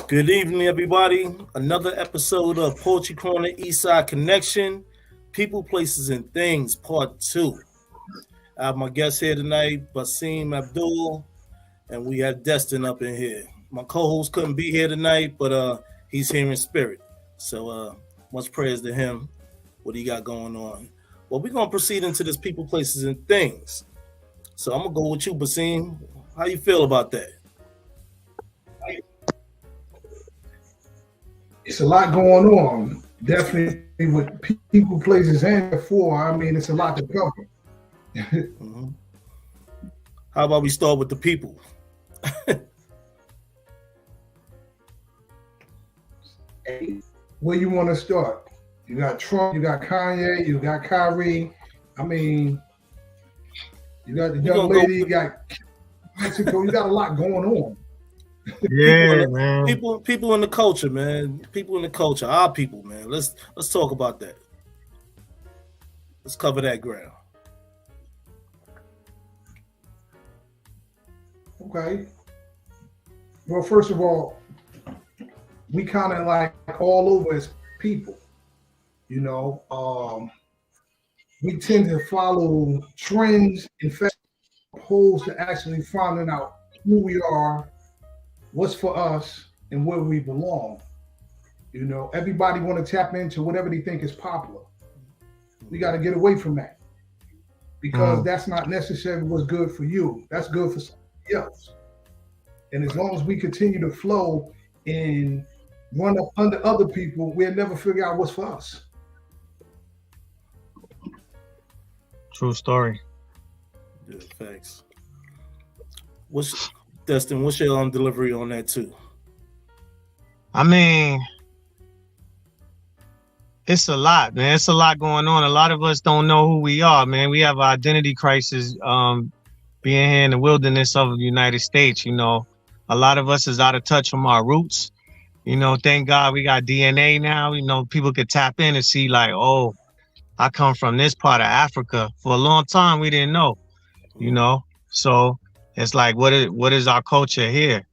Good evening, everybody. Another episode of Poetry Corner Eastside Connection, People, Places, and Things, Part 2. I have my guest here tonight, Basim Abdul, and we have Destin up in here. My co-host couldn't be here tonight, but he's here in spirit. So much prayers to him, what he got going on. Well, we're going to proceed into this People, Places, and Things. So I'm going to go with you, Basim. How you feel about that? It's a lot going on, definitely with people, places, and before. I mean, it's a lot to cover. Mm-hmm. How about we start with the people? Where you want to start? You got Trump, you got Kanye, you got Kyrie. I mean, you got the young lady, you got Mexico. You got a lot going on. Yeah, man. People in the culture, man. People in the culture, our people, man. Let's talk about that. Let's cover that ground. Okay. Well, first of all, we kind of like all over as people, you know. We tend to follow trends, in fact, opposed to actually finding out who we are, what's for us, and where we belong. You know, everybody want to tap into whatever they think is popular. We got to get away from that because that's not necessarily what's good for you. That's good for somebody else. And as long as we continue to flow and run up under other people, we'll never figure out what's for us. True story. Yeah, thanks. Destin, what's your delivery on that too? I mean, it's a lot, man. It's a lot going on. A lot of us don't know who we are, man. We have an identity crisis being here in the wilderness of the United States, you know. A lot of us is out of touch from our roots. You know, thank God we got DNA now. You know, people could tap in and see like, oh, I come from this part of Africa. For a long time, we didn't know, you know. So it's like, what is our culture here?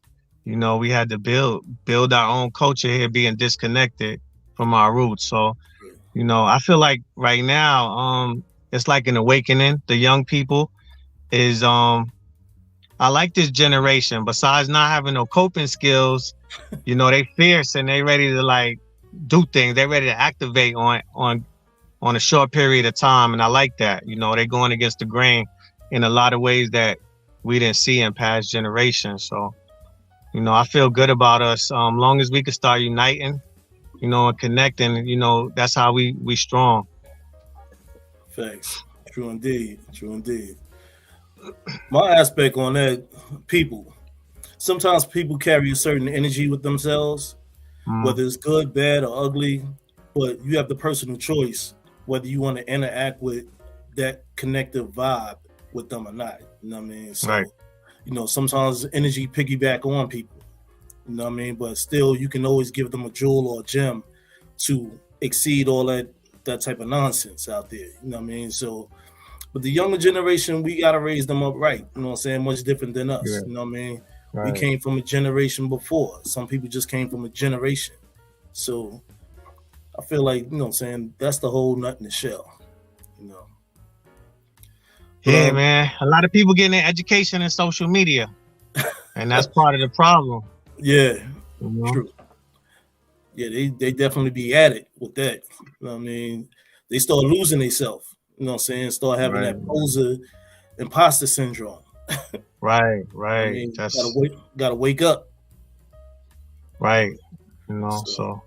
You know, we had to build our own culture here, being disconnected from our roots. So, you know, I feel like right now, it's like an awakening. The young people is, I like this generation. Besides not having no coping skills, you know, they fierce and they ready to like do things. They ready to activate on a short period of time, and I like that. You know, they going against the grain in a lot of ways that we didn't see in past generations. So, you know, I feel good about us. Long as we can start uniting, you know, and connecting, you know, that's how we strong. Thanks. True indeed. True indeed. My aspect on that, people. Sometimes people carry a certain energy with themselves, whether it's good, bad, or ugly, but you have the personal choice whether you want to interact with that connective vibe with them or not. You know what I mean? So, right. You know, sometimes energy piggyback on people. You know what I mean? But still, you can always give them a jewel or a gem to exceed all that type of nonsense out there. You know what I mean? So, but the younger generation, we got to raise them up right. You know what I'm saying? Much different than us. Yeah. You know what I mean? Right. We came from a generation before. Some people just came from a generation. So I feel like, you know what I'm saying, that's the whole nut in the shell, you know. Yeah, man. A lot of people getting their education in social media. And that's part of the problem. Yeah, you know? True. Yeah, they definitely be at it with that. You know what I mean? They start losing themselves. You know what I'm saying? Start having that poser imposter syndrome. Right. I Right. mean, That's gotta wake up. right. So So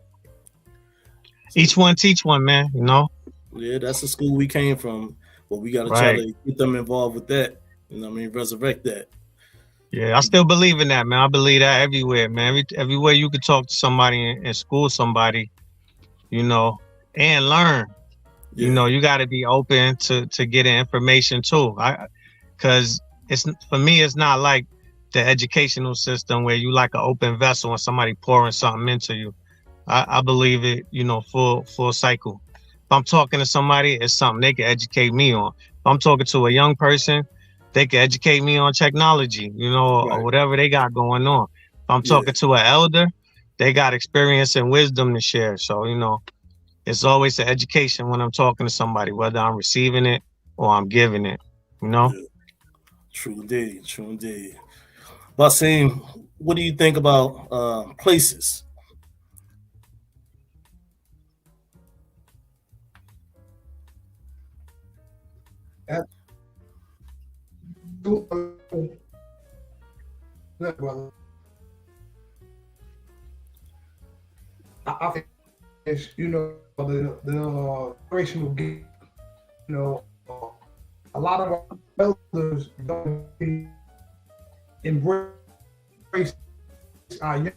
each one teach one, man. yeah, that's the school we came from, but we gotta try Right. to get them involved with that. Resurrect that. Yeah, I still believe in that, man. I believe that everywhere, man. Everywhere you could talk to somebody and school somebody, and learn. Yeah, You got to be open to getting information too. Because for me, it's not like the educational system where you like an open vessel and somebody pouring something into you. I believe it, full cycle. If I'm talking to somebody, it's something they can educate me on. If I'm talking to a young person, they can educate me on technology, or right. whatever they got going on. If I'm Yeah, talking to an elder, they got experience and wisdom to share. So, it's always an education when I'm talking to somebody, whether I'm receiving it or I'm giving it, you know? yeah. True indeed. True indeed. Basim, what do you think about places? That's brother. I think it's the generational gap. A lot of our elders don't embrace our young,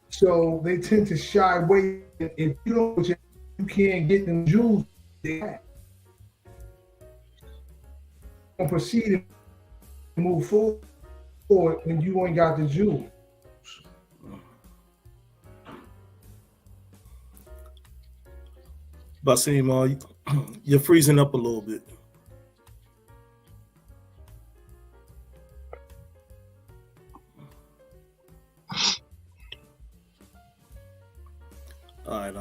so they tend to shy away. If you don't, you can't get them jewels they have. And proceed and move forward when you ain't got the jewels. Basim, you're freezing up a little bit. All right.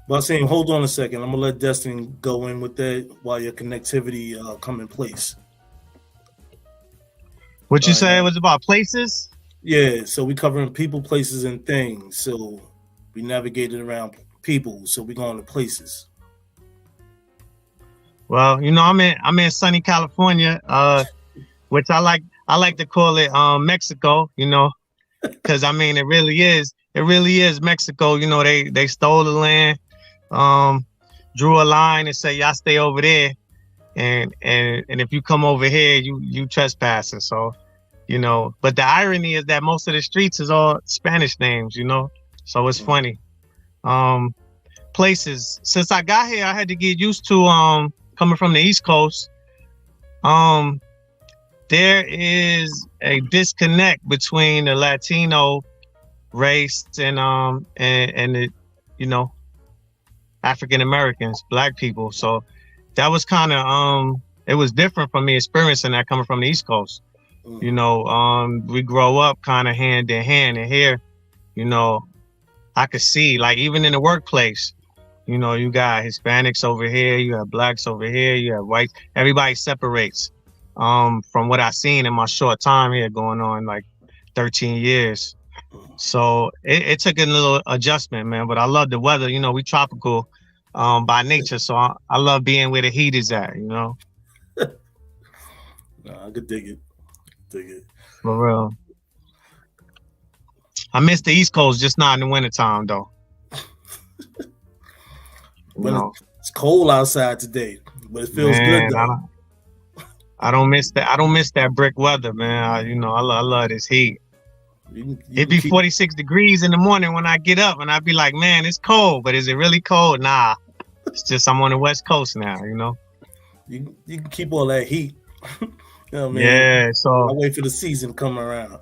Basim, hold on a second. I'm gonna let Destin go in with that while your connectivity come in place. What All you right. say it was about places? Yeah. So we covering people, places, and things. So we navigated around people. So we going to places. Well, I'm in sunny California, which I like to call it Mexico, because it really is Mexico. They stole the land, um, drew a line and say y'all stay over there, and if you come over here, you trespassing. So, but the irony is that most of the streets is all Spanish names, so it's funny. Um, Places since I got here, I had to get used to coming from the East Coast. Um, there is a disconnect between the Latino race and the you know African Americans, Black people. So that was kind of it was different from me experiencing that coming from the East Coast. We grow up kind of hand in hand, and here, you know, I could see like even in the workplace, you got Hispanics over here, you have Blacks over here, you have whites. Everybody separates. From what I've seen in my short time here, going on like 13 years. So it took a little adjustment, man. But I love the weather. We tropical by nature, so I love being where the heat is at. I could dig it. Dig it. For real. I miss the East Coast, just not in the wintertime though. You When know, it's cold outside today, but it feels good man, though. I don't miss that. I don't miss that brick weather, man. I love this heat. You It'd can be keep 46 degrees in the morning when I get up, and I'd be like, man, it's cold, but is it really cold? Nah, it's just I'm on the West Coast now. you can keep all that heat. I mean, Yeah, I so wait for the season to come around.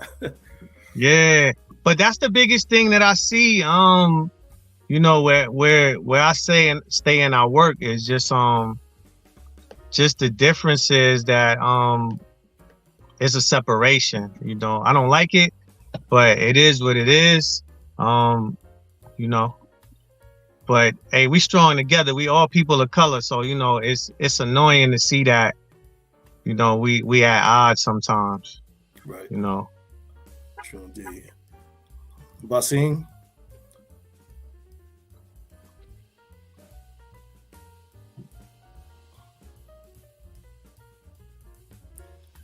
yeah, but that's the biggest thing that I see. Where I say and stay in our work is just the differences that it's a separation. I don't like it, but it is what it is. Um, you know, but hey, we strong together. We all people of color, so it's annoying to see that we at odds sometimes. Right. You know. True indeed. Basim?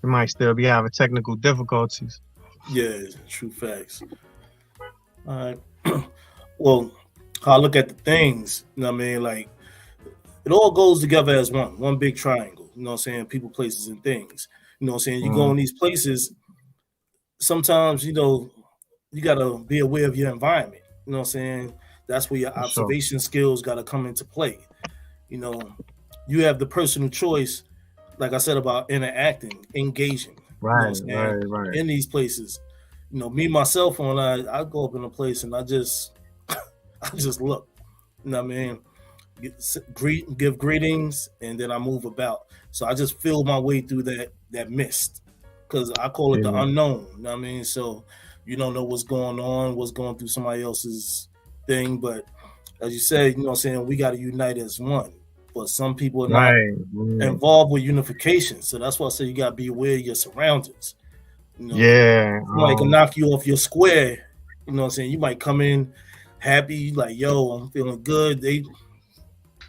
We might still be having technical difficulties. Yeah, true facts. All right. Well, how I look at the things, you know what I mean? Like, it all goes together as one big triangle. You know what I'm saying? People, places, and things. You know what I'm saying? You go in these places, sometimes, you know, you got to be aware of your environment. You know what I'm saying? That's where your observation skills got to come into play. You know, you have the personal choice, like I said, about interacting, engaging. Right, you know right. In these places. You know, me, myself, when I go up in a place and I just look. You know what I mean? Give greetings, and then I move about. So I just feel my way through that mist, because I call it the unknown. You know what I mean? So you don't know what's going on, what's going through somebody else's thing. But as you said, you know what I'm saying, we got to unite as one. But some people are not involved with unification. So that's why I say you got to be aware of your surroundings. You know, somebody can knock you off your square. You know what I'm saying? You might come in happy, like, yo, I'm feeling good. They,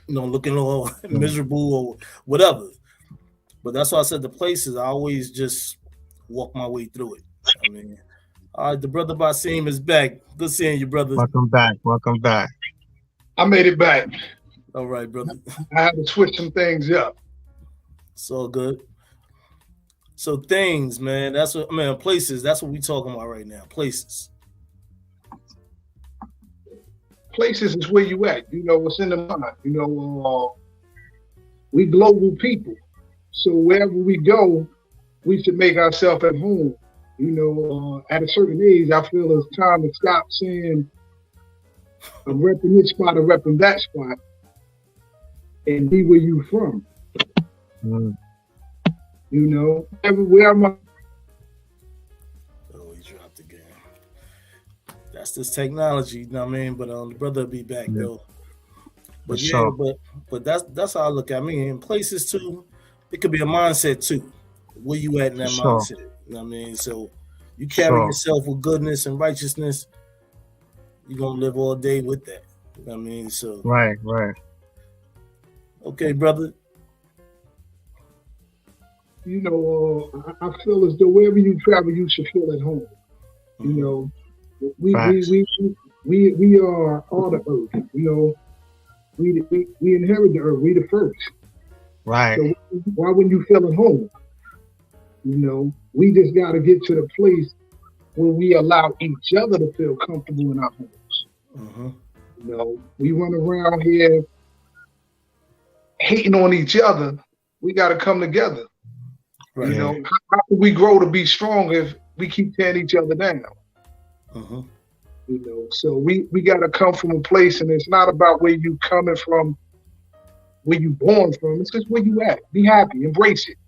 you know, looking all miserable or whatever. But that's why I said the places, I always just walk my way through it. I mean, all right, the brother Basim is back. Good seeing you, brother. Welcome back. I made it back. All right, brother. I had to switch some things up. It's all good. So things, man, that's what, man, places, that's what we talking about right now. Places. Places is where you at. You know, what's in the mind. You know, we global people. So wherever we go, we should make ourselves at home. You know, at a certain age, I feel it's time to stop saying I'm repping this spot or repping that spot and be where you from. You know, everywhere I'm. Oh, he dropped again. That's this technology, you know what I mean? But the brother will be back though. But but that's how I look at it. I mean, in places too, it could be a mindset too. Where you at in that mindset? You know what I mean? So you carry yourself with goodness and righteousness, you're gonna live all day with that. You know what I mean? So right. Okay, brother. You know, I feel as though wherever you travel, you should feel at home. You know, we are all the earth. You know, we inherit the earth. We the first. Right. So why wouldn't you feel at home? You know, we just got to get to the place where we allow each other to feel comfortable in our homes. You know, we run around here hating on each other. We got to come together. Right. You know, how can we grow to be strong if we keep tearing each other down? You know, so we got to come from a place, and it's not about where you coming from, where you born from. It's just where you at. Be happy, embrace it.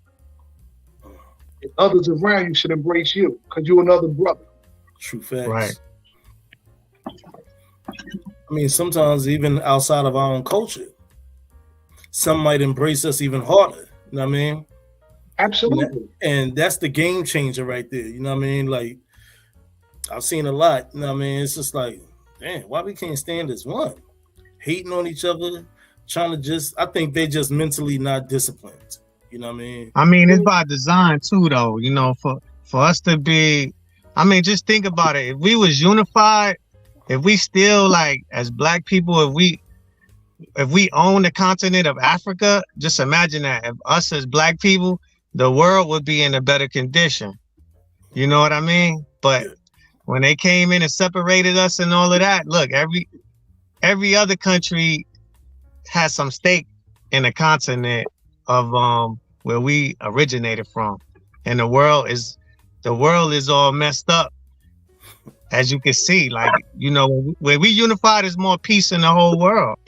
And others around you should embrace you because you're another brother. True facts. Right. I mean, sometimes even outside of our own culture, some might embrace us even harder. You know what I mean? Absolutely. And that's the game changer right there. You know what I mean? Like, I've seen a lot. You know what I mean? It's just like, man, why we can't stand as one? Hating on each other, trying to just, I think they just mentally not disciplined. You know what I mean? I mean, it's by design too, though. You know, for us to be, I mean, just think about it. If we was unified, if we still, like, as Black people, if we own the continent of Africa, just imagine that. If us as Black people, the world would be in a better condition. You know what I mean? But when they came in and separated us and all of that, look, every other country has some stake in the continent of where we originated from, and the world is all messed up, as you can see. Like, you know, where we unified, there's more peace in the whole world.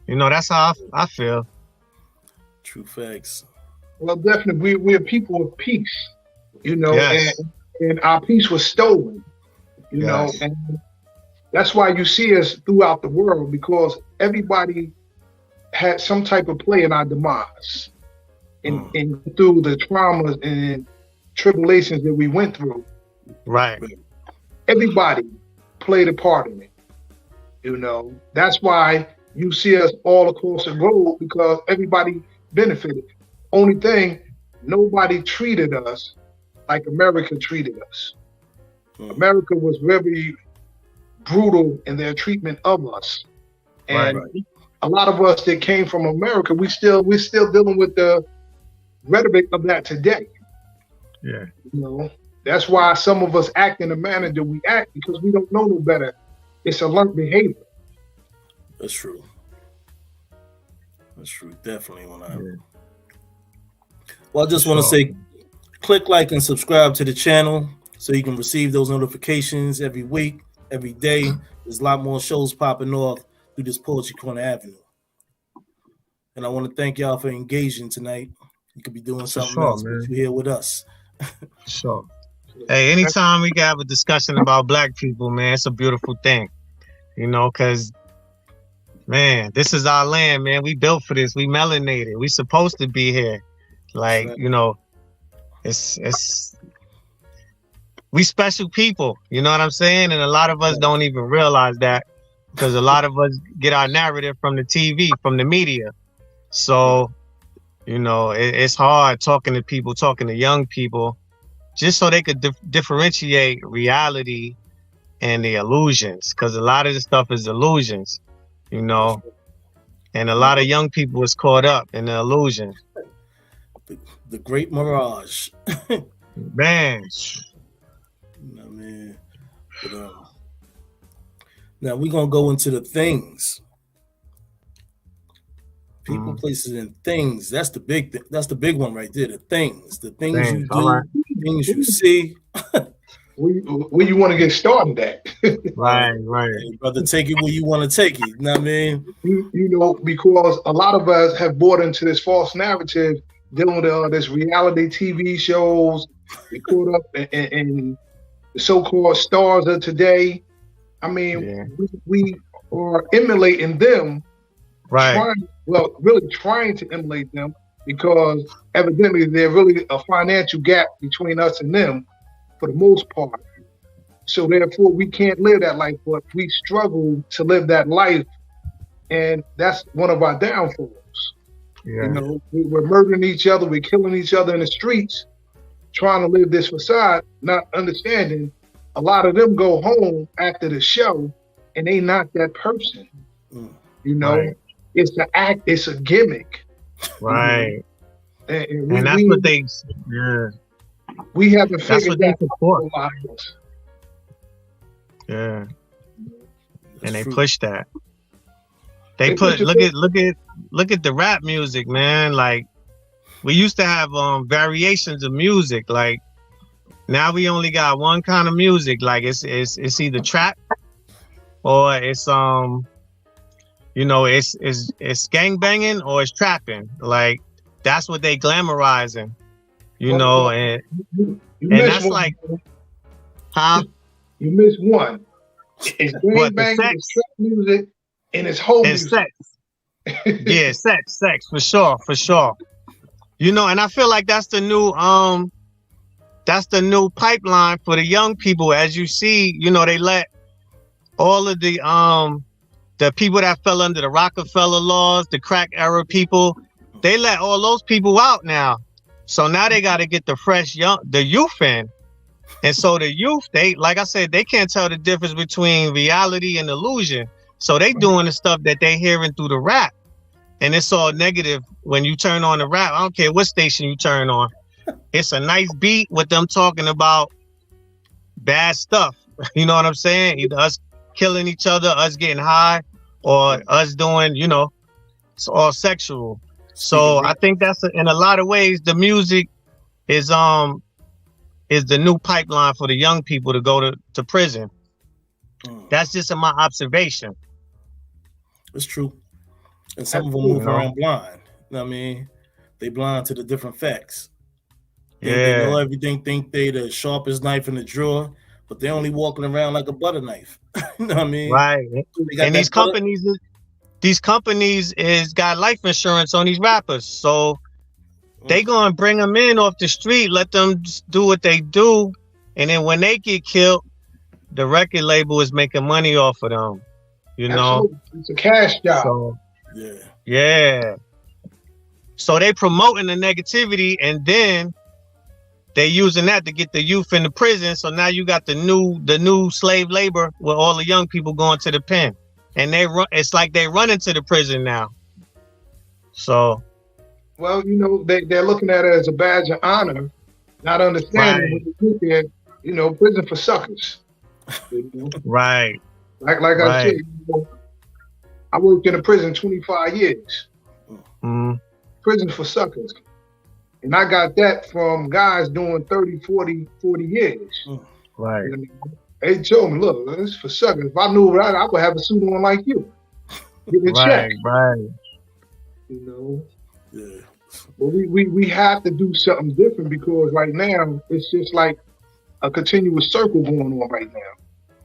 You know, that's how I feel. True facts. Well, definitely, we're people of peace. You know, yes. and our peace was stolen. You know, and that's why you see us throughout the world, because everybody had some type of play in our demise, and through the traumas and tribulations that we went through. Right. Everybody played a part in it. You know, that's why you see us all across the globe, because everybody benefited. Only thing, nobody treated us like America treated us. America was very brutal in their treatment of us. And a lot of us that came from America, we're still dealing with the rhetoric of that today. Yeah. You know, that's why some of us act in the manner that we act, because we don't know no better. It's a learned behavior. That's true. That's true. Definitely. Well, I just want to say, click like and subscribe to the channel so you can receive those notifications every week, every day. There's a lot more shows popping off through this Poetry Corner Avenue. And I want to thank y'all for engaging tonight. You could be doing something else, but you're here with us. Sure. Hey, anytime we can have a discussion about Black people, man, it's a beautiful thing. You know, because, man, this is our land, man. We built for this. We melanated. We supposed to be here. Like, you know, it's we special people. You know what I'm saying? And a lot of us don't even realize that, because a lot of us get our narrative from the TV, from the media. So, you know, it's hard talking to people, talking to young people, just so they could differentiate reality and the illusions, because a lot of the stuff is illusions, you know, and a lot of young people is caught up in the illusion. The great mirage. Man. But, now we're gonna go into the things. People, places, and things. That's the big thing. That's the big one right there. The things you do, things you see. Where you want to get started at? Right. Hey, brother, take it where you want to take it. You know what I mean? You know, because a lot of us have bought into this false narrative, dealing with this reality TV shows. We caught up in the so-called stars of today. I mean, we are emulating them. Right. Really trying to emulate them, because evidently there's really a financial gap between us and them for the most part. So therefore we can't live that life, but we struggle to live that life. And that's one of our downfalls. Yeah. You know, we're murdering each other, we're killing each other in the streets, trying to live this facade, not understanding a lot of them go home after the show and they not that person. You know, it's an act, it's a gimmick. Right. And that's what they, we haven't figured that out. Yeah. And they push that. They put look at the rap music, man. Like, we used to have variations of music. Like, now we only got one kind of music. Like, it's either trap or it's you know, it's gangbanging or it's trapping. Like, that's what they glamorizing, you know, and that's one, like, huh? You missed one. It's gangbanging, it's trap music, and it's whole music. Sex. Yeah, sex for sure. You know, and I feel like that's the new pipeline for the young people. As you see, you know, they let all of the people that fell under the Rockefeller laws, the crack era people, they let all those people out now. So now they got to get the youth in. And so the youth, they, like I said, they can't tell the difference between reality and illusion. So they doing the stuff that they hearing through the rap. And it's all negative when you turn on the rap. I don't care what station you turn on. It's a nice beat with them talking about bad stuff. You know what I'm saying? Either us killing each other, us getting high, or us doing, you know, it's all sexual. So I think that's in a lot of ways, the music is the new pipeline for the young people to go to prison. That's just in my observation. It's true. And some of them move around blind. You know what I mean? They blind to the different facts. They know everything, think they the sharpest knife in the drawer, but they're only walking around like a butter knife. You know what I mean? Right. And these companies is got life insurance on these rappers. So they gonna bring them in off the street, let them do what they do. And then when they get killed, the record label is making money off of them. You know? It's a cash job. So, yeah. So they promoting the negativity, and then they using that to get the youth in the prison. So now you got the new slave labor with all the young people going to the pen, and it's like they run into the prison now. So, well, you know, they're looking at it as a badge of honor, not understanding when you get there, you know, prison for suckers. You know? Right. Like I said, you know, I worked in a prison 25 years. Mm-hmm. Prison for suckers. And I got that from guys doing 30, 40 years. Right. You know? They told me, look, this is for suckers. If I knew that, I would have a suit on like you. Get a check. Right. You know? Yeah. But we have to do something different, because right now it's just like a continuous circle going on right now.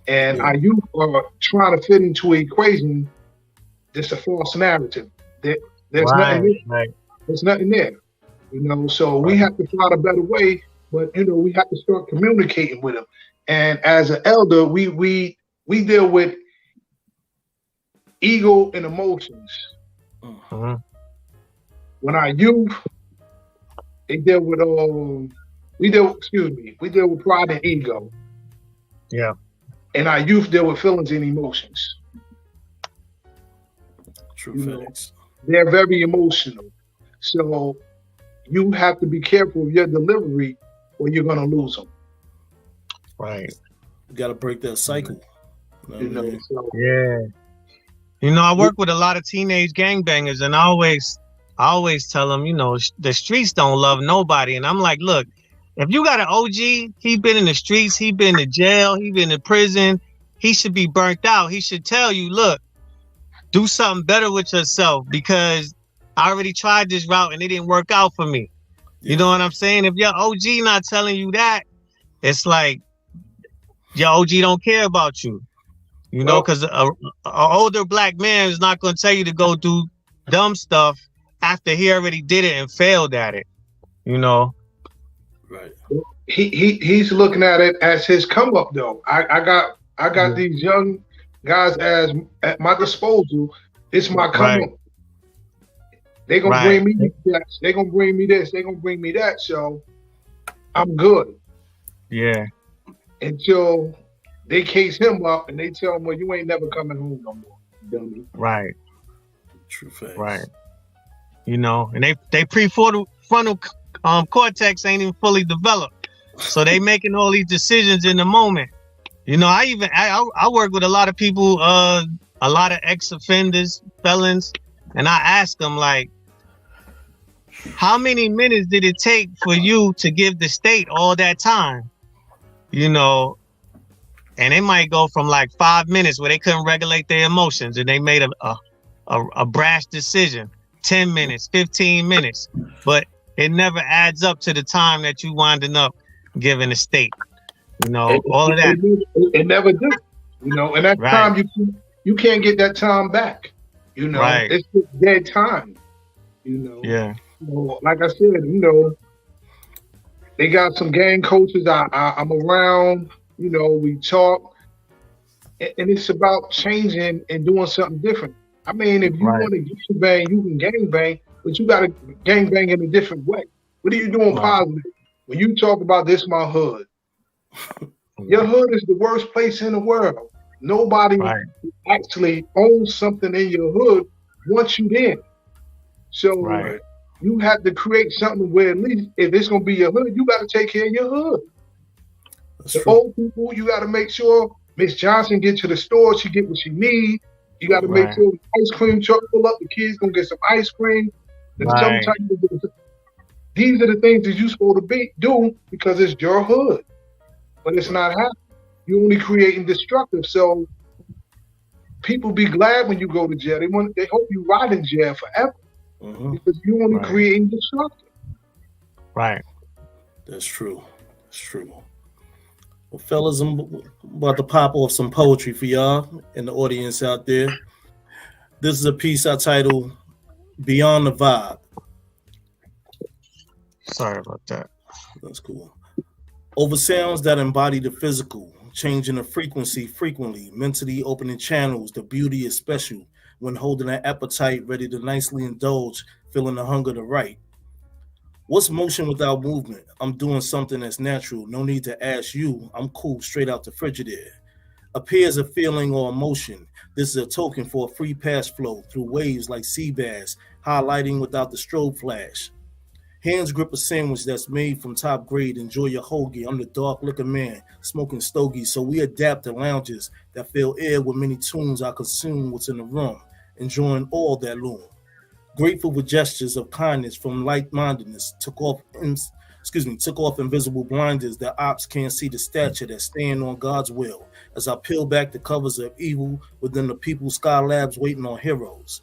And our youth are trying to fit into an equation that's a false narrative. There's nothing there. There's nothing there. You know, so we have to find a better way, but you know, we have to start communicating with them. And as an elder, we deal with ego and emotions. Mm-hmm. When our youth, they deal with we deal with pride and ego. Yeah. And our youth deal with feelings and emotions. True facts. They're very emotional. So you have to be careful of your delivery, or you're gonna lose them. Right. You gotta break that cycle. You know, so, yeah. You know, I work with a lot of teenage gangbangers, and I always tell them, you know, the streets don't love nobody. And I'm like, look, if you got an OG, he been in the streets, he been in jail, he been in prison, he should be burnt out. He should tell you, look, do something better with yourself, because I already tried this route and it didn't work out for me. You know what I'm saying? If your OG not telling you that, it's like your OG don't care about you. You know, because a older black man is not going to tell you to go do dumb stuff after he already did it and failed at it. You know? Right. He's looking at it as his come up though. I got these young guys at my disposal. It's my come up. They gonna bring me this. They gonna bring me this. They gonna bring me that. So I'm good. Yeah. Until they case him up and they tell him, well, you ain't never coming home no more, dummy. Right. True facts. Right. You know, and they prefrontal cortex ain't even fully developed, so they making all these decisions in the moment. You know, I work with a lot of people, a lot of ex-offenders, felons, and I ask them, like, how many minutes did it take for you to give the state all that time? You know, and they might go from like 5 minutes where they couldn't regulate their emotions and they made a brash decision, 10 minutes, 15 minutes, but it never adds up to the time that you winding up giving the state. You know, all of that. It never did. You know, and that time you can't get that time back. You know, it's just dead time. You know. Yeah. So, like I said, you know, they got some gang coaches. I'm around. You know, we talk, and it's about changing and doing something different. I mean, if you want to gang bang, you can gang bang, but you got to gang bang in a different way. What are you doing positive? When you talk about this, my hood, your hood is the worst place in the world. Nobody actually owns something in your hood once you there. So you have to create something where at least if it's gonna be your hood, you got to take care of your hood. That's true. Old people, you got to make sure Miss Johnson get to the store, she get what she need. You got to make sure the ice cream truck pull up, the kids gonna get some ice cream. These are the things that you're supposed to do because it's your hood, but it's not happening. You're only creating destructive. So people be glad when you go to jail. They hope you rot in jail forever because you only creating destructive. Right. That's true. That's true. Well, fellas, I'm about to pop off some poetry for y'all and the audience out there. This is a piece I titled Beyond the Vibe. Sorry about that. That's cool. Over sounds that embody the physical, changing the frequency frequently, mentally opening channels, the beauty is special when holding an appetite, ready to nicely indulge, feeling the hunger to write. What's motion without movement? I'm doing something that's natural. No need to ask you. I'm cool straight out the Frigidaire. Appears a feeling or emotion. This is a token for a free pass flow through waves like sea bass, highlighting without the strobe flash. Hands grip a sandwich that's made from top grade. Enjoy your hoagie. I'm the dark liquor man, smoking stogies. So we adapt to lounges that fill air with many tunes. I consume what's in the room, enjoying all that loom. Grateful for gestures of kindness from like-mindedness. Took off invisible blinders that ops can't see the stature that stand on God's will. As I peel back the covers of evil within the people's sky labs waiting on heroes.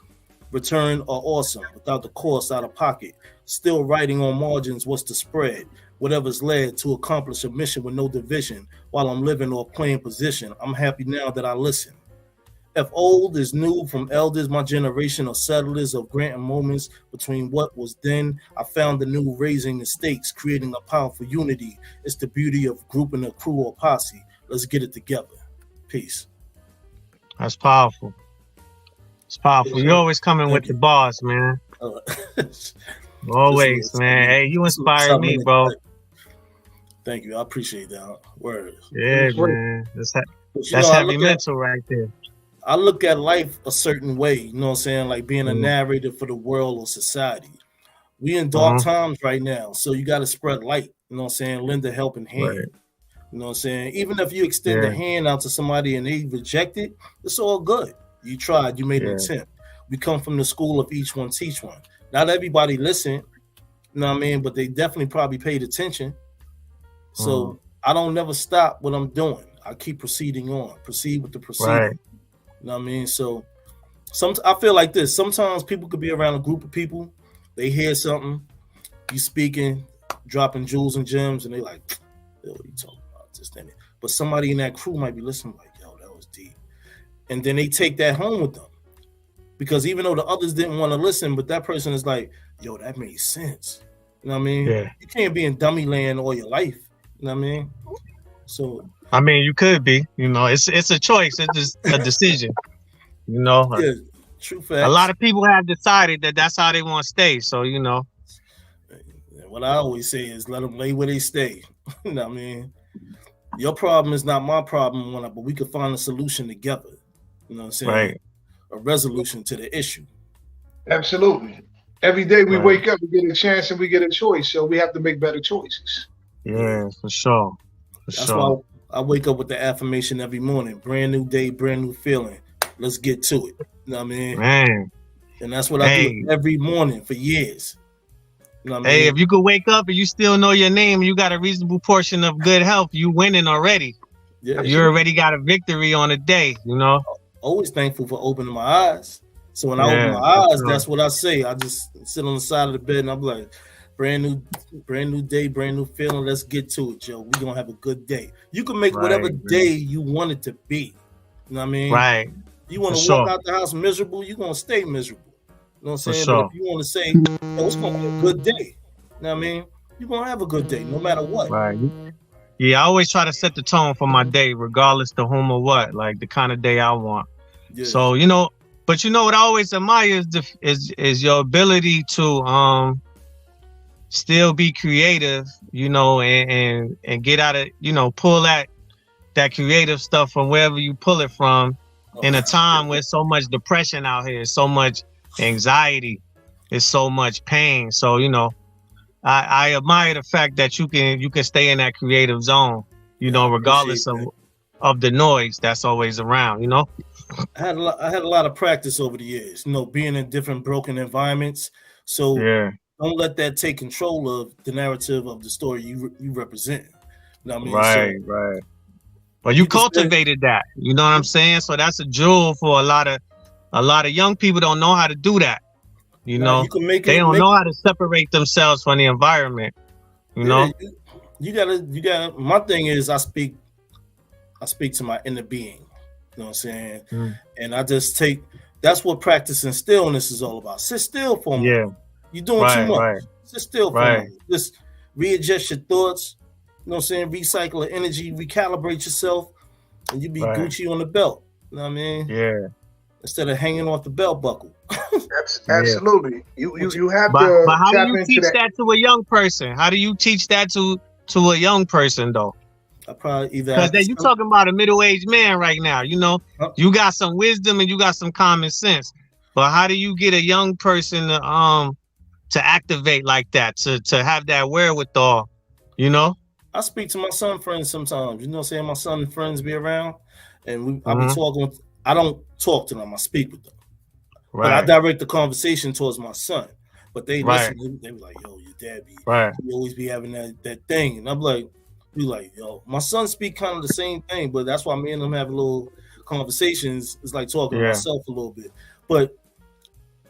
Return are awesome without the cost out of pocket. Still writing on margins what's the spread. Whatever's led to accomplish a mission with no division. While I'm living or playing position, I'm happy now that I listen. If old is new from elders, my generation are settlers of granting moments between what was then. I found the new raising the stakes, creating a powerful unity. It's the beauty of grouping a crew or posse. Let's get it together. Peace. That's powerful. It's powerful. You always coming with the bars, man. Always, man. Hey, you inspired me, bro. Thank you. I appreciate that. Word. Yeah, man. That's heavy mental right there. I look at life a certain way, you know what I'm saying? Like being a narrator for the world or society. We in dark times right now, so you got to spread light, you know what I'm saying? Lend a helping hand. Right. You know what I'm saying? Even if you extend a hand out to somebody and they reject it, it's all good. You tried, you made an attempt. We come from the school of each one teach one. Not everybody listened, you know what I mean? But they definitely probably paid attention. So I don't never stop what I'm doing. I keep proceeding on. Proceed with the proceeding. Right. You know what I mean? So I feel like this. Sometimes people could be around a group of people, they hear something, you speaking, dropping jewels and gems, and they like, yo, what are you talking about? This thing. But somebody in that crew might be listening like, yo, that was deep. And then they take that home with them. Because even though the others didn't want to listen, but that person is like, yo, that made sense. You know what I mean? Yeah. You can't be in dummy land all your life. You know what I mean? So I mean, you could be, you know, it's a choice. It's just a decision, you know. Yeah, true fact. A lot of people have decided that that's how they want to stay. So, you know. What I always say is let them lay where they stay. You know what I mean? Your problem is not my problem, but we could find a solution together. You know what I'm saying? Right. A resolution to the issue. Absolutely. Every day we wake up, we get a chance and we get a choice. So we have to make better choices. Yeah, for sure. That's why I wake up with the affirmation every morning. Brand new day, brand new feeling. Let's get to it. You know what I mean? Man. And that's what I do every morning for years. You know what I mean? If you could wake up and you still know your name, you got a reasonable portion of good health, you winning already. Yeah, you already got a victory on the day, you know? Always thankful for opening my eyes. So when I open my eyes, that's what I say. I just sit on the side of the bed and I'm like, brand new day, brand new feeling. Let's get to it, Joe. We're gonna have a good day. You can make whatever day you want it to be. You know what I mean? Right. You want to walk out the house miserable, you're gonna stay miserable. You know what I'm saying? But if you want to say, oh, it's gonna be a good day, you know what I mean? You're gonna have a good day no matter what. Right. Yeah, I always try to set the tone for my day, regardless to whom or what, like the kind of day I want. Yeah. So, you know, but you know what I always admire is your ability to still be creative, you know, and get out of, you know, pull that creative stuff from wherever you pull it from in a time where so much depression out here, so much anxiety, it's so much pain. So, you know, I admire the fact that you can stay in that creative zone, you know, regardless of the noise that's always around, you know. I had a lot of practice over the years, you know, being in different broken environments. So don't let that take control of the narrative of the story you represent. You know what I mean? Right. But you cultivated that, you know what I'm saying? So that's a jewel for a lot of young people don't know how to do that. You know, they don't know how to separate themselves from the environment. You know, you gotta. My thing is, I speak to my inner being. You know what I'm saying? And I just that's what practicing stillness is all about. Sit still for a moment. Yeah. You're doing too much. Sit still for a moment. Just readjust your thoughts. You know what I'm saying? Recycle the energy, recalibrate yourself, and you be Gucci on the belt. You know what I mean? Yeah. instead of hanging off the belt buckle. Absolutely. You have but to how tap do you into teach that to a young person? How do you teach that to a young person though? I probably either because you talking about a middle-aged man right now. You know, you got some wisdom and you got some common sense. But how do you get a young person to activate like that, to have that wherewithal? You know, I speak to my son friends sometimes. You know, saying my son and friends be around, and I be talking. I don't talk to them. I speak with them. Right. But I direct the conversation towards my son. But they listen. They be like, "Yo, your dad be he always be having that thing," and I'm like. Be like, yo, my son speak kind of the same thing, but that's why me and him have little conversations. It's like talking to myself a little bit. But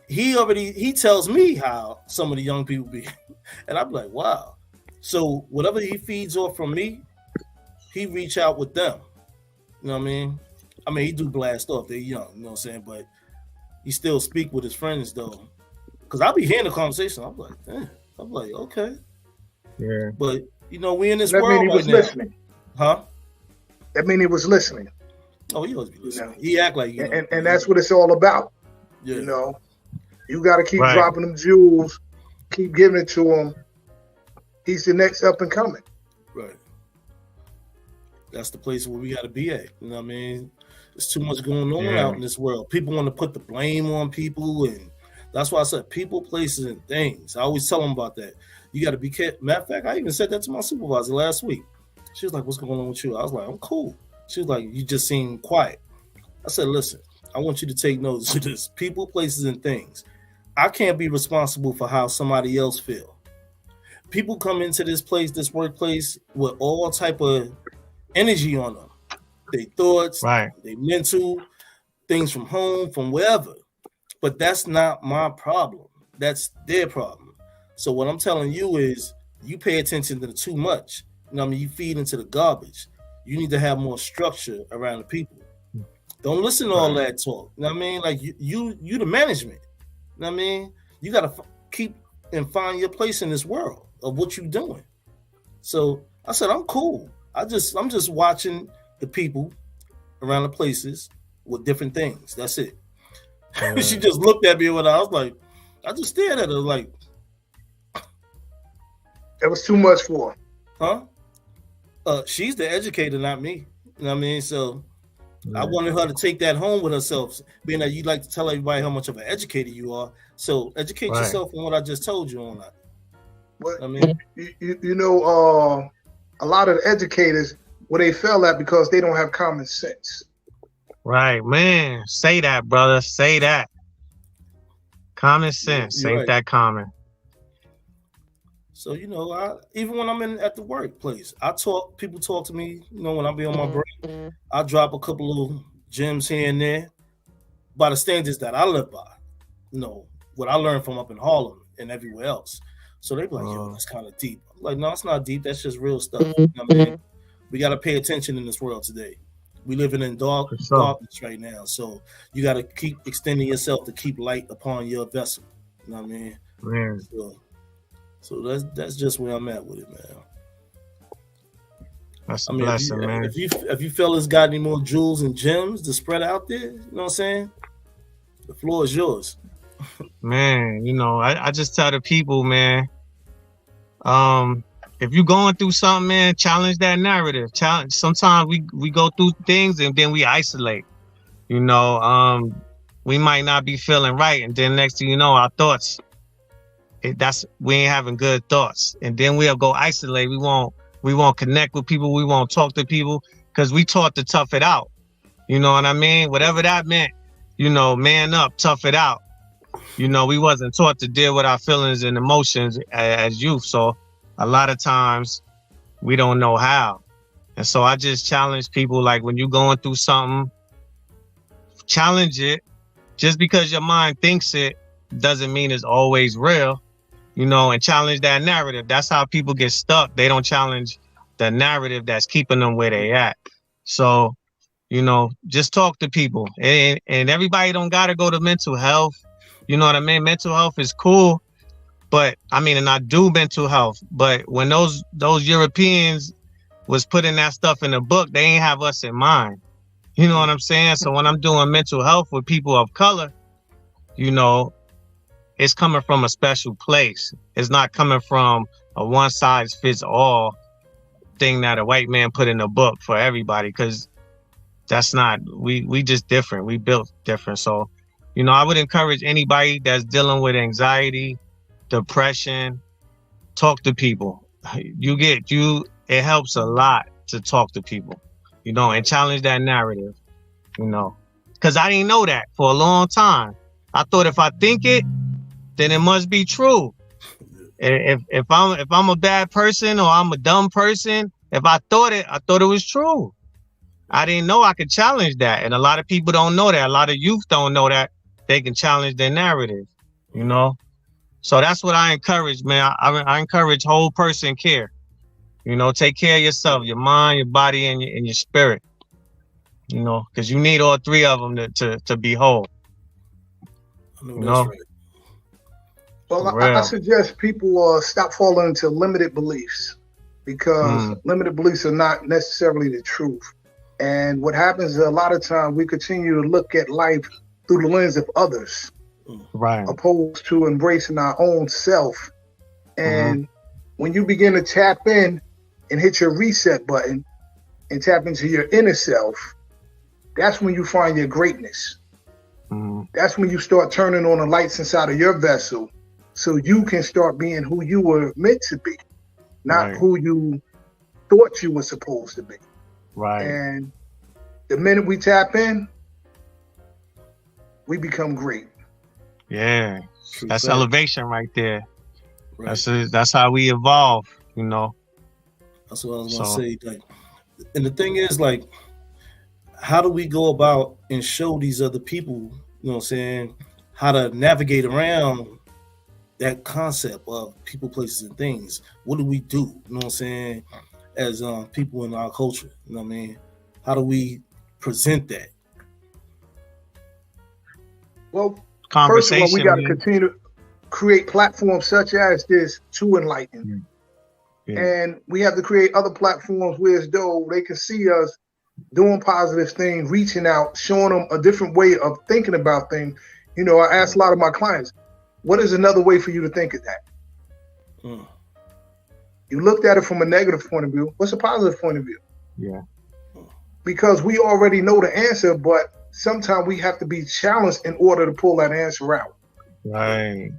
he tells me how some of the young people be, and I'm like, wow. So whatever he feeds off from me, he reach out with them. You know what I mean? I mean, he do blast off. They're young, you know what I'm saying? But he still speak with his friends though, because I be hearing the conversation. I'm like, damn. I'm like, okay, yeah, but. You know, we in this that world mean he was listening. Huh? That mean he was listening. Oh, he always be listening. He act like you know. And that's what it's all about. Yeah. You know, you got to keep dropping them jewels, keep giving it to him. He's the next up and coming. Right. That's the place where we got to be at. You know what I mean? There's too much going on out in this world. People want to put the blame on people, and that's why I said people, places, and things. I always tell them about that. You got to be careful. Matter of fact, I even said that to my supervisor last week. She was like, what's going on with you? I was like, I'm cool. She was like, you just seem quiet. I said, listen, I want you to take notice of this. People, places, and things. I can't be responsible for how somebody else feel. People come into this place, this workplace, with all type of energy on them. They thoughts, they mental, things from home, from wherever. But that's not my problem. That's their problem. So what I'm telling you is you pay attention to too much. You know what I mean? You feed into the garbage. You need to have more structure around the people. Don't listen to all that talk. You know what I mean? Like you the management. You know what I mean? You got to keep and find your place in this world of what you're doing. So I said, I'm cool. I'm just watching the people around the places with different things. That's it. She just looked at me when I was like, I just stared at her like, that was too much for her. Huh? She's the educator, not me. You know what I mean? So I wanted her to take that home with herself, being that you like to tell everybody how much of an educator you are. So educate yourself on what I just told you on that. But I mean, you know, a lot of the educators, where they fail at because they don't have common sense. Right, man. Say that, brother. Say that. Common sense ain't that common. So, you know, even when I'm at the workplace, people talk to me, you know, when I be on my break, I drop a couple of gems here and there by the standards that I live by, you know, what I learned from up in Harlem and everywhere else. So they be like, yo, that's kind of deep. I'm like, no, it's not deep. That's just real stuff. You know what I mean? We got to pay attention in this world today. We living in darkness right now. So you got to keep extending yourself to keep light upon your vessel. You know what I mean? Man. So that's just where I'm at with it, man. That's a blessing, man. If you fellas got any more jewels and gems to spread out there, you know what I'm saying? The floor is yours. Man, you know, I just tell the people, man, if you're going through something, man, challenge that narrative. Sometimes we go through things and then we isolate. You know, we might not be feeling right, and then next thing you know, our thoughts. We ain't having good thoughts, and then we'll go isolate. We won't connect with people. We won't talk to people because we taught to tough it out. You know what I mean? Whatever that meant, you know, man up, tough it out. You know, we wasn't taught to deal with our feelings and emotions as youth. So a lot of times we don't know how. And so I just challenge people, like when you're going through something, challenge it. Just because your mind thinks it doesn't mean it's always real. You know, and challenge that narrative. That's how people get stuck. They don't challenge the narrative that's keeping them where they at. So, you know, just talk to people. And everybody don't got to go to mental health. You know what I mean? Mental health is cool. But, I mean, and I do mental health. But when those Europeans was putting that stuff in the book, they ain't have us in mind. You know what I'm saying? So when I'm doing mental health with people of color, you know, it's coming from a special place. It's not coming from a one size fits all thing that a white man put in a book for everybody, because that's not, we just different. We built different. So, you know, I would encourage anybody that's dealing with anxiety, depression, talk to people. It helps a lot to talk to people, you know, and challenge that narrative, you know, because I didn't know that for a long time. I thought if I think it, then it must be true. If I'm a bad person or I'm a dumb person, if I thought it was true. I didn't know I could challenge that. And a lot of people don't know that. A lot of youth don't know that they can challenge their narrative, you know? So that's what I encourage, man. I encourage whole person care. You know, take care of yourself, your mind, your body, and your spirit. You know, because you need all three of them to be whole. I know that's right. Well, I suggest people stop falling into limited beliefs, because limited beliefs are not necessarily the truth. And what happens is a lot of times we continue to look at life through the lens of others, right, opposed to embracing our own self. And when you begin to tap in and hit your reset button and tap into your inner self, that's when you find your greatness. That's when you start turning on the lights inside of your vessel, so you can start being who you were meant to be, not who you thought you were supposed to be. Right. And the minute we tap in, we become great. Yeah, that's elevation right there. Right. That's how we evolve, you know. That's what I was gonna say. Like, and the thing is, like, how do we go about and show these other people, you know what I'm saying, how to navigate around that concept of people, places, and things? What do we do? You know what I'm saying? As people in our culture, you know what I mean? How do we present that? Well, first of all, we got to continue to create platforms such as this to enlighten. And we have to create other platforms where as though they can see us doing positive things, reaching out, showing them a different way of thinking about things. You know, I ask a lot of my clients, what is another way for you to think of that? You looked at it from a negative point of view. What's a positive point of view? Yeah. Because we already know the answer, but sometimes we have to be challenged in order to pull that answer out. Right.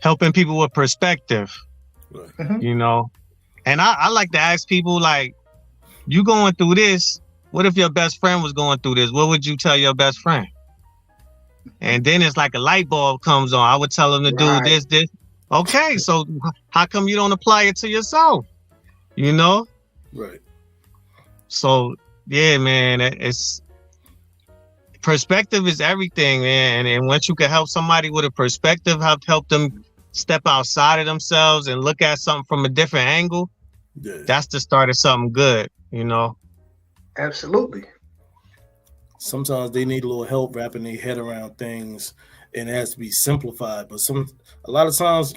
Helping people with perspective, you know. And I like to ask people, like, you going through this, what if your best friend was going through this? What would you tell your best friend? And then it's like a light bulb comes on. I would tell them to do this. Okay, so how come you don't apply it to yourself? You know? Right. So, yeah, man, it's perspective is everything, man. And once you can help somebody with a perspective, help them step outside of themselves and look at something from a different angle, that's the start of something good, you know? Absolutely. Sometimes they need a little help wrapping their head around things, and it has to be simplified. But a lot of times,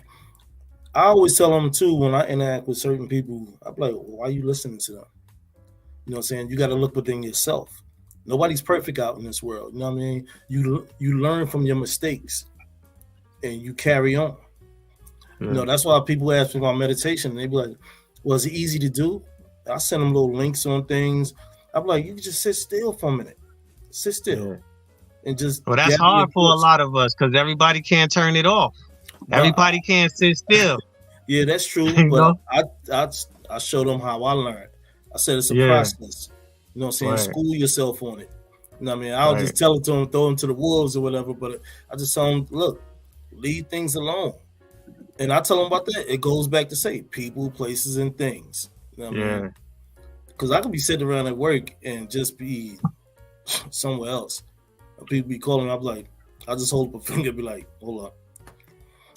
I always tell them too, when I interact with certain people, I'm like, why are you listening to them? You know what I'm saying? You got to look within yourself. Nobody's perfect out in this world. You know what I mean? You learn from your mistakes and you carry on. You know, that's why people ask me about meditation, and they be like, well, is it easy to do? I send them little links on things. I'm like, you can just sit still for a minute. Sit still. And just. Well, that's hard for a lot of us because everybody can't turn it off. Everybody can't sit still. Yeah, that's true. But I show them how I learned. I said it's a process. You know what I'm saying? School yourself on it. You know what I mean? I don't just tell it to them, throw them to the wolves or whatever, but I just tell them, look, leave things alone. And I tell them about that. It goes back to say people, places, and things. You know what I mean? Because I could be sitting around at work and just be somewhere else. And people be calling, I'm like, I just hold up a finger and be like, hold up.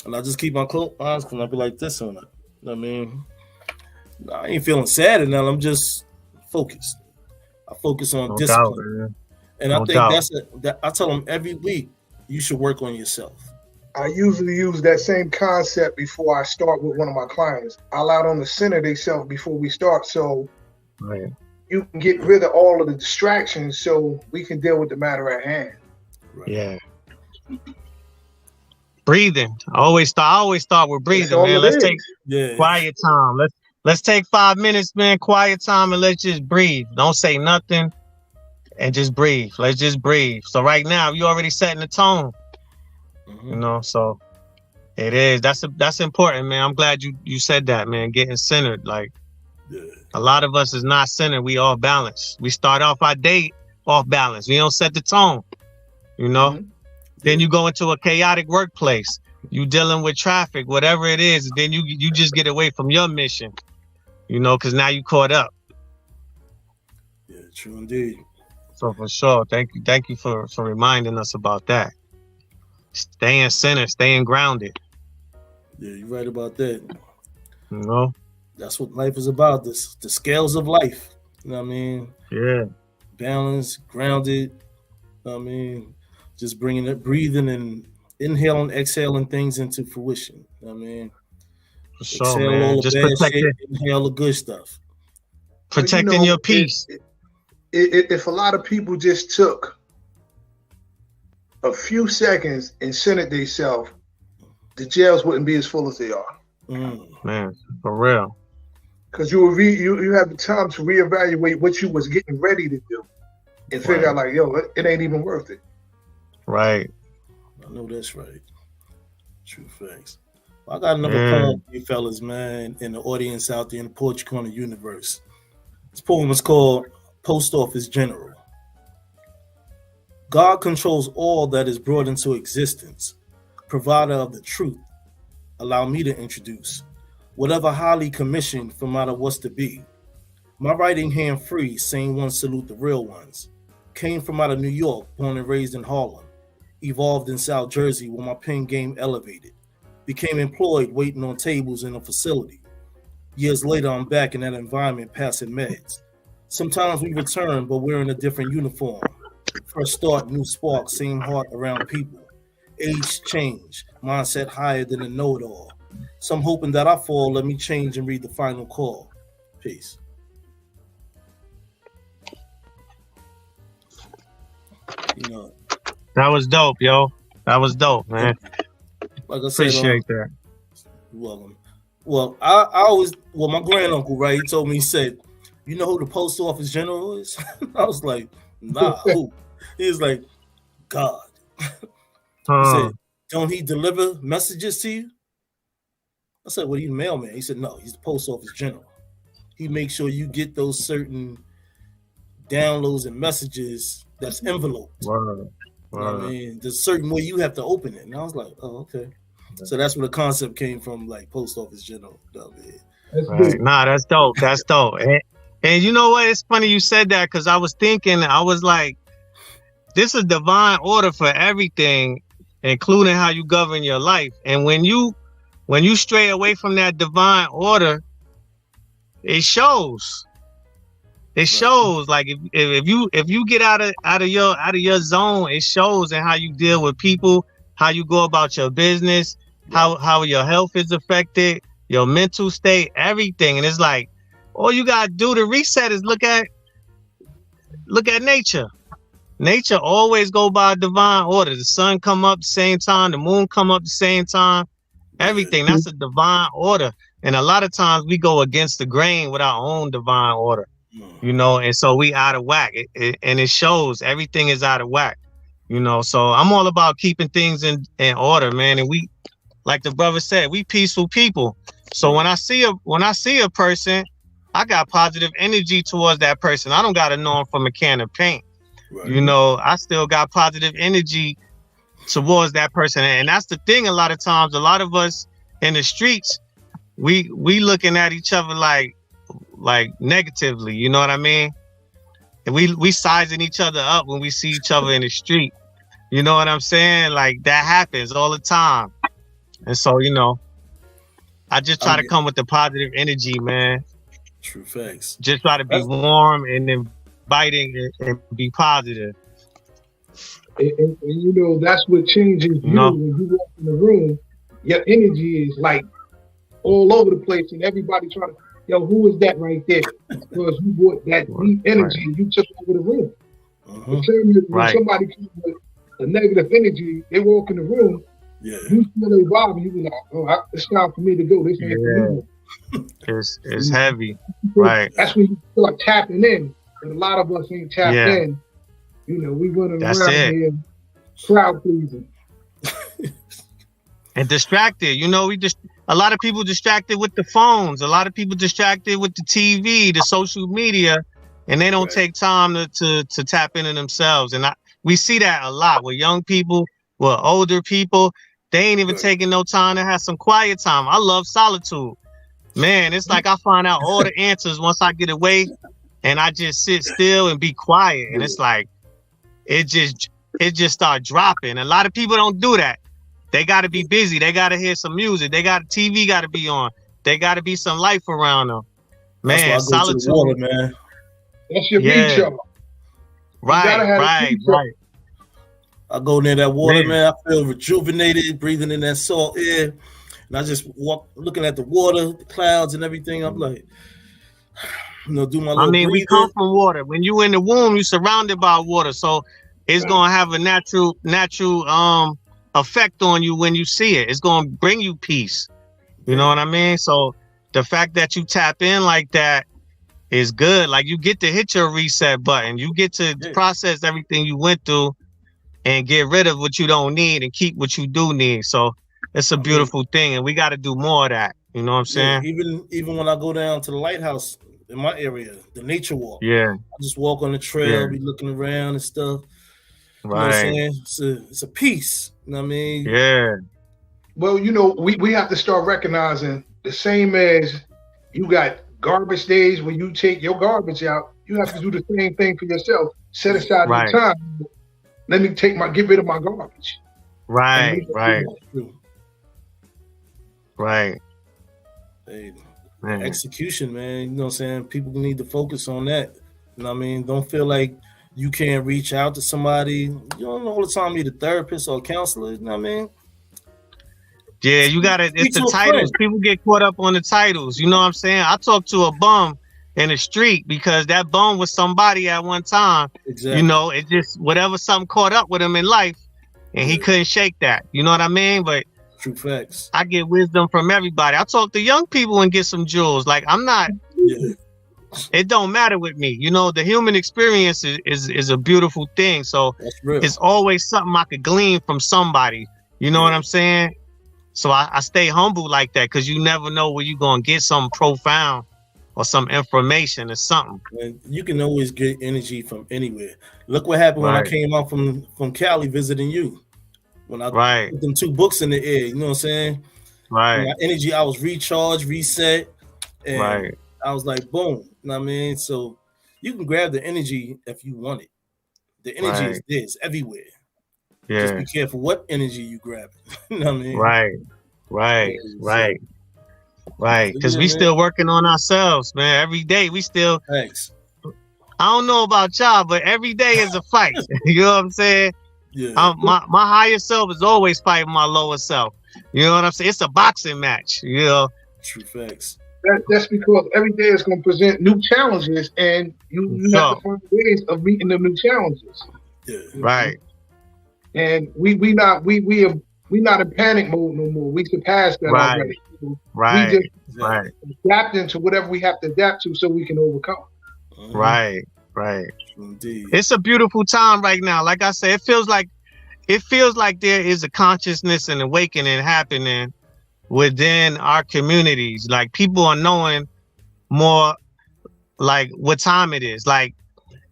And I just keep my eyes closed and I be like this on it. You know what I mean? I ain't feeling sad or nothing. I'm just focused. I focus on discipline. And I think I tell them every week, you should work on yourself. I usually use that same concept before I start with one of my clients. I allow them to center themselves before we start. So you can get rid of all of the distractions so we can deal with the matter at hand. Right. Yeah. Breathing. I always start with breathing, man. Let's take quiet time. Let's take 5 minutes, man. Quiet time, and let's just breathe. Don't say nothing, and just breathe. Let's just breathe. So right now, you already setting the tone. You know, so it is. That's important, man. I'm glad you said that, man. Getting centered, like a lot of us is not centered. We off balance. We start off our day off balance. We don't set the tone. You know. Then you go into a chaotic workplace. You dealing with traffic, whatever it is. Then you just get away from your mission, you know, because now you caught up. Yeah, true indeed. So for sure, thank you for reminding us about that. Staying centered, staying grounded. Yeah, you're right about that. You know, that's what life is about. The scales of life. You know what I mean? Yeah. Balance, grounded. You know what I mean? Just bringing it, breathing and inhaling, exhaling things into fruition. You know what I mean? For sure, exhale man. All the bad shit, inhale the good stuff. Protecting your peace. If a lot of people just took a few seconds and centered themselves, the jails wouldn't be as full as they are. Man, for real. Because you have the time to reevaluate what you was getting ready to do and figure out like, yo, it ain't even worth it. Right. I know that's right. True facts. Well, I got another poem for you fellas, man, in the audience out there in the Poetry Corner universe. This poem is called Post Office General. God controls all that is brought into existence. Provider of the truth. Allow me to introduce whatever highly commissioned from out of what's to be. My writing hand free, same ones salute the real ones. Came from out of New York, born and raised in Harlem. Evolved in South Jersey where my pen game elevated. Became employed waiting on tables in a facility. Years later, I'm back in that environment passing meds. Sometimes we return, but we're in a different uniform. Fresh start, new spark, same heart around people. Age change, mindset higher than a know-it-all. Some hoping that I fall, let me change and read the final call. Peace. You know. That was dope, yo. That was dope, man. Like I said, appreciate that. You're welcome. Well, I always, my granduncle, right? He told me, he said, "You know who the post office general is?" I was like, "Nah, who?" He was like, "God." He said, "Don't he deliver messages to you?" I said, "Well, he's the mailman." He said, "No, he's the post office general. He makes sure you get those certain downloads and messages that's enveloped." Wow. You know what I mean? There's a certain way you have to open it. And I was like, oh, okay. So that's where the concept came from, like post office general. Right. Nah, that's dope. That's dope. And you know what? It's funny you said that because I was thinking, I was like, this is divine order for everything, including how you govern your life. And when you stray away from that divine order, it shows. It shows. Like if you get out of your zone, it shows in how you deal with people, how you go about your business, how your health is affected, your mental state, everything. And it's like all you gotta do to reset is look at nature. Nature always go by divine order. The sun come up the same time, the moon come up the same time. Everything, that's a divine order. And a lot of times we go against the grain with our own divine order. You know, and so we out of whack, and it shows. Everything is out of whack, you know. So I'm all about keeping things in order, man. And we, like the brother said, we peaceful people. So when I see a person, I got positive energy towards that person. I don't got to know him from a can of paint. Right. You know, I still got positive energy towards that person, and that's the thing. A lot of times, a lot of us in the streets, we looking at each other like negatively, you know what I mean? And we sizing each other up when we see each other in the street. You know what I'm saying? Like that happens all the time. And so, you know, I just try to come with the positive energy, man. True facts. Just try to be warm and inviting and be positive. And you know, that's what changes you when you walk in the room. Your energy is like all over the place, and everybody trying to. yo, who is that right there? Because you brought that deep energy and you took over the room. The same as when somebody comes with a negative energy, they walk in the room, you feel their vibe, and you be like, oh, it's time for me to go. This ain't for me. It's heavy. Right. That's when you start tapping in. But a lot of us ain't tapped in. You know, we running around here crowd pleasing. And distracted. You know, a lot of people distracted with the phones. A lot of people distracted with the TV, the social media, and they don't take time to tap into themselves. And we see that a lot with young people, with older people. They ain't even taking no time to have some quiet time. I love solitude. Man, it's like I find out all the answers once I get away and I just sit still and be quiet. And it's like, it just start dropping. A lot of people don't do that. They got to be busy. They got to hear some music. TV got to be on. They got to be some life around them. Man, solitude. To the water, man. That's your recharge. Right. I go near that water, man. I feel rejuvenated, breathing in that salt air. And I just walk, looking at the water, the clouds and everything. I'm like, do my little breathing. We come from water. When you in the womb, you're surrounded by water. So it's going to have a natural effect on you when you see it. It's going to bring you peace. You know what I mean? So the fact that you tap in like that is good. Like you get to hit your reset button. You get to process everything you went through and get rid of what you don't need and keep what you do need. So it's a beautiful thing, and we got to do more of that. You know what I'm saying? Even when I go down to the lighthouse in my area, the nature walk. I just walk on the trail, be looking around and stuff. You know what I'm saying? It's a piece. You know what I mean? Yeah. Well, you know, we have to start recognizing the same as you got garbage days when you take your garbage out, you have to do the same thing for yourself. Set aside your time. Let me get rid of my garbage. Right. Hey, execution, man. You know what I'm saying? People need to focus on that. You know what I mean? Don't feel like you can't reach out to somebody. You don't all the time need a therapist or a counselor. You know what I mean? Yeah, you gotta. It's the titles. People get caught up on the titles. You know what I'm saying? I talked to a bum in the street because that bum was somebody at one time. Exactly. You know, it just something caught up with him in life, and he couldn't shake that. You know what I mean? But true facts. I get wisdom from everybody. I talk to young people and get some jewels. Like I'm not. Yeah. It don't matter with me. You know, the human experience is a beautiful thing. So it's always something I could glean from somebody. You know what I'm saying? So I stay humble like that because you never know where you're going to get something profound or some information or something. And you can always get energy from anywhere. Look what happened when I came out from Cali visiting you. When I put them 2 books in the air, you know what I'm saying? Right. My energy, I was recharged, reset, and I was like, boom. You know what I mean? So you can grab the energy if you want it. The energy is there, it's everywhere. Yeah. Just be careful what energy you grab. You know what I mean? Right. Because we still working on ourselves, man. Every day we still. Thanks. I don't know about y'all, but every day is a fight. You know what I'm saying? Yeah. My higher self is always fighting my lower self. You know what I'm saying? It's a boxing match. You know. True facts. That's because every day is going to present new challenges, and you have to find ways of meeting the new challenges. Yeah. Right. And we not in panic mode no more. We surpassed that already. Right. We just adapting to whatever we have to adapt to so we can overcome. Right. Indeed. It's a beautiful time right now. Like I said, it feels like there is a consciousness and awakening happening within our communities. Like people are knowing more like what time it is. Like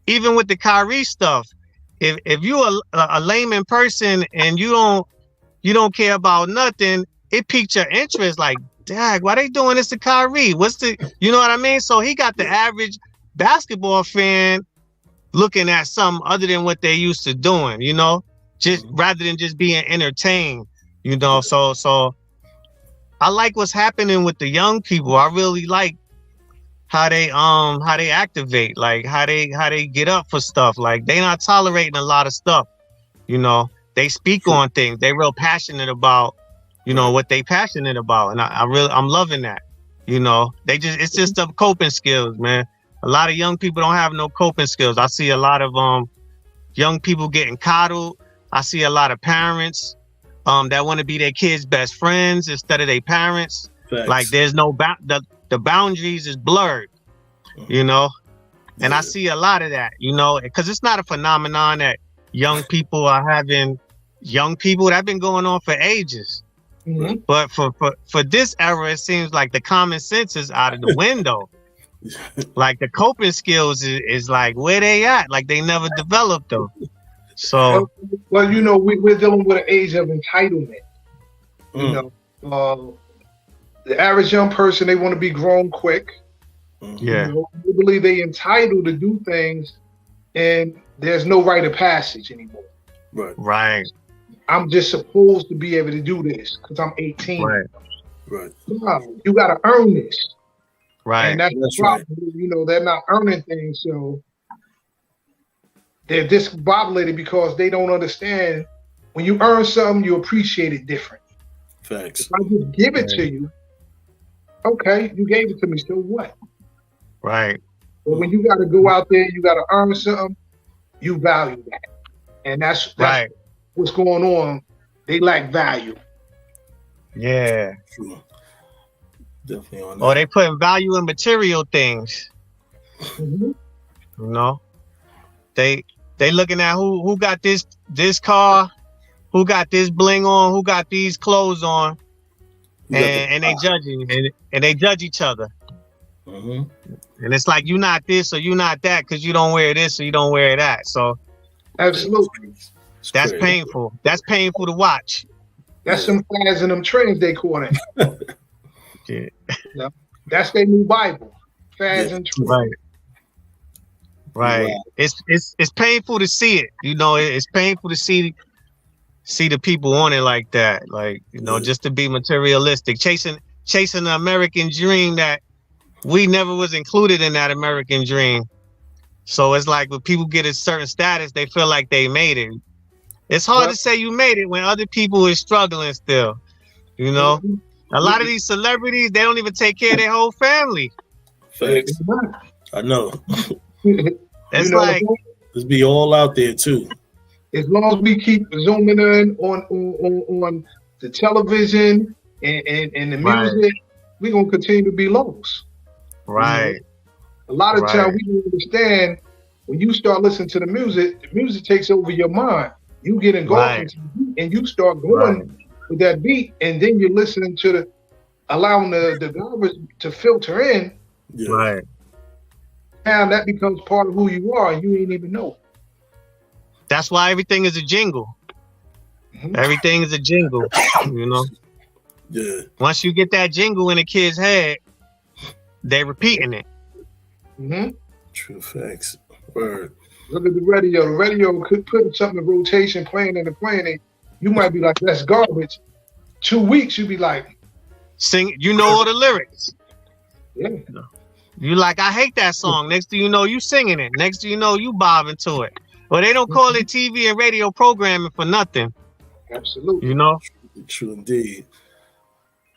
even with the Kyrie stuff, if you're a layman person and you don't care about nothing, it piqued your interest. Like, dag, why they doing this to Kyrie? You know what I mean? So he got the average basketball fan looking at something other than what they used to doing, you know, just rather than just being entertained, you know. So I like what's happening with the young people. I really like how they activate, like how they get up for stuff. Like they not tolerating a lot of stuff, you know. They speak on things. They real passionate about, you know, what they passionate about, and I'm loving that. You know, it's just the coping skills, man. A lot of young people don't have no coping skills. I see a lot of young people getting coddled. I see a lot of parents that want to be their kids' best friends instead of their parents. Facts. Like there's no the boundaries is blurred, you know. And I see a lot of that, you know, because it's not a phenomenon that young people are having. Young people that been going on for ages. Mm-hmm. But for this era, it seems like the common sense is out of the window. Like the coping skills is like where they at? Like they never developed them. So, well, you know, we're dealing with an age of entitlement. You know, the average young person, they want to be grown quick. Yeah, you know, they believe they entitled to do things, and there's no rite of passage anymore. Right. I'm just supposed to be able to do this because I'm 18. Right. No, you got to earn this. Right. And that's the problem. Right. You know, they're not earning things, so they're discombobulated because they don't understand when you earn something, you appreciate it different. Facts. If I just give it to you, okay, you gave it to me, so what? Right. But when you got to go out there, you got to earn something, you value that. And that's right. What's going on. They lack value. Yeah. True. Definitely on that. Or they putting value in material things. Mm-hmm. You know? They looking at who got this car, who got this bling on, who got these clothes on, and they judging and they judge each other. Mm-hmm. And it's like you not this or you not that because you don't wear this or you don't wear that. So absolutely, that's painful. That's painful to watch. That's some fads and them trends they call it. Yeah. Yeah. That's their new Bible. Fads and trends. Right. Right. Wow. It's painful to see it. You know, it's painful to see the people on it like that. Like, you know, just to be materialistic, chasing the American dream that we never was included in that American dream. So it's like when people get a certain status, they feel like they made it. It's hard to say you made it when other people is struggling still. You know, a lot of these celebrities, they don't even take care of their whole family. Facts. I know. It's like let's be all out there too. As long as we keep zooming in on the television and the music, we're gonna continue to be lost. Right. You know? A lot of times we don't understand when you start listening to the music takes over your mind. You get engulfed into the beat and you start going with that beat, and then you're listening to allowing the garbage to filter in. Yeah. Right. Now that becomes part of who you are, and you ain't even know. That's why everything is a jingle. Mm-hmm. Everything is a jingle, you know? Yeah. Once you get that jingle in a kid's head, they're repeating it. Mm-hmm. True facts. Word. Look at the radio. The radio could put something in rotation, playing it. You might be like, that's garbage. 2 weeks, you'd be like, sing. You know all the lyrics. Yeah. You like, I hate that song. Next thing you know, you singing it. Next thing you know, you bobbing to it. Well, they don't call it TV and radio programming for nothing. Absolutely. You know? True indeed.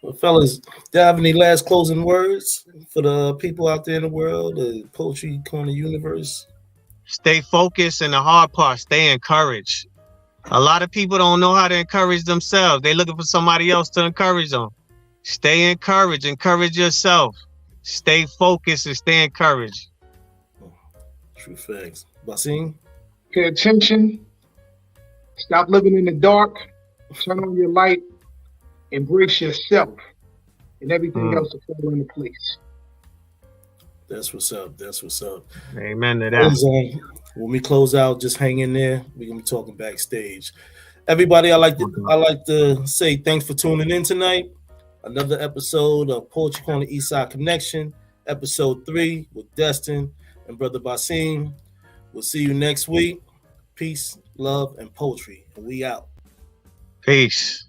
Well, fellas, do you have any last closing words for the people out there in the world, the Poetry Corner universe? Stay focused, and the hard part, stay encouraged. A lot of people don't know how to encourage themselves. They're looking for somebody else to encourage them. Stay encouraged. Encourage yourself. Stay focused and stay encouraged. True facts. Basim? Pay attention. Stop living in the dark. Turn on your light. Embrace yourself. And everything else will fall into place. That's what's up. That's what's up. Amen to that. When we close out, just hang in there. We're gonna be talking backstage. Everybody, I like to say thanks for tuning in tonight. Another episode of Poetry Corner Eastside Connection, episode 3 with Destin and Brother Basim. We'll see you next week. Peace, love, and poetry. And we out. Peace.